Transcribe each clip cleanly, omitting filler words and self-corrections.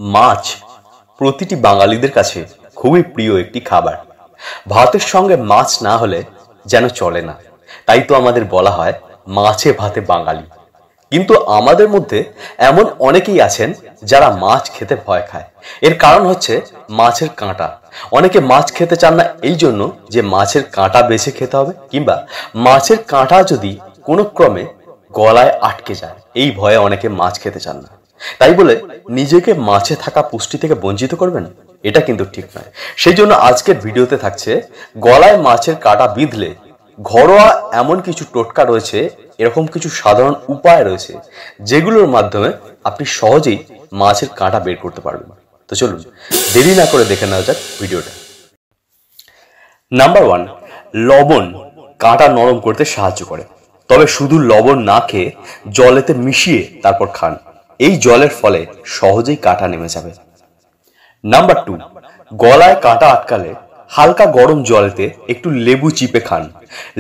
মাছ প্রতিটি বাঙালিদের কাছে খুবই প্রিয় একটি খাবার। ভাতের সঙ্গে মাছ না হলে যেন চলে না। তাই তো আমাদের বলা হয় মাছে ভাতে বাঙালি। কিন্তু আমাদের মধ্যে এমন অনেকেই আছেন যারা মাছ খেতে ভয় খায়। এর কারণ হচ্ছে মাছের কাঁটা। অনেকে মাছ খেতে চান না এই জন্য যে মাছের কাঁটা বেছে খেতে হবে, কিংবা মাছের কাঁটা যদি কোনো ক্রমে গলায় আটকে যায় এই ভয়ে অনেকে মাছ খেতে চান না। তাই বলে নিজেকে মাছে থাকা পুষ্টি থেকে বঞ্চিত করবেন, এটা কিন্তু ঠিক নয়। সেই জন্য আজকের ভিডিওতে থাকছে গলায় মাছের কাঁটা বিঁধলে ঘরোয়া এমন কিছু টোটকা রয়েছে, এরকম কিছু সাধারণ উপায় রয়েছে যেগুলোর মাধ্যমে আপনি সহজেই মাছের কাঁটা বের করতে পারবেন। তো চলুন দেরি না করে দেখে নেওয়া যাক ভিডিওটা। নাম্বার 1, লবণ কাঁটা নরম করতে সাহায্য করে। তবে শুধু লবণ না খেয়ে জলেতে মিশিয়ে তারপর খান। এই জলের ফলে সহজেই কাঁটা নেমে যাবে। নাম্বার 2, গলায় কাঁটা আটকালে হালকা গরম জলেতে একটু লেবু চিপে খান।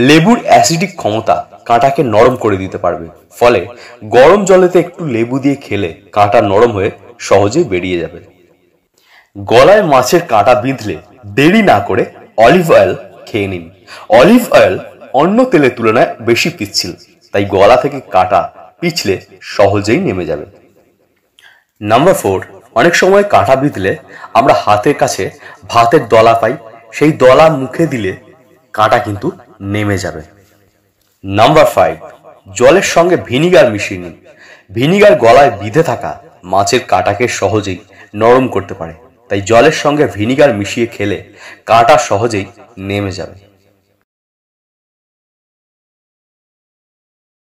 লেবুর অ্যাসিডিক ক্ষমতা কাঁটাকে নরম করে দিতে পারবে, ফলে গরম জলেতে একটু লেবু দিয়ে খেলে কাঁটা নরম হয়ে সহজেই বেরিয়ে যাবে। গলায় মাছের কাঁটা বিঁধলে দেরি না করে অলিভ অয়েল খেয়ে নিন। অলিভ অয়েল অন্য তেলের তুলনায় বেশি পিচ্ছিল, তাই গলা থেকে কাঁটা পিছলে সহজেই নেমে যাবে। নাম্বার 4, অনেক সময় কাঁটা বিঁধলে আমরা হাতের কাছে ভাতের দলা পাই, সেই দলা মুখে দিলে কাঁটা কিন্তু নেমে যাবে। নাম্বার 5, জলের সঙ্গে ভিনিগার মিশিয়ে নিন। ভিনিগার গলায় বিঁধে থাকা মাছের কাঁটাকে সহজেই নরম করতে পারে, তাই জলের সঙ্গে ভিনিগার মিশিয়ে খেলে কাঁটা সহজেই নেমে যাবে।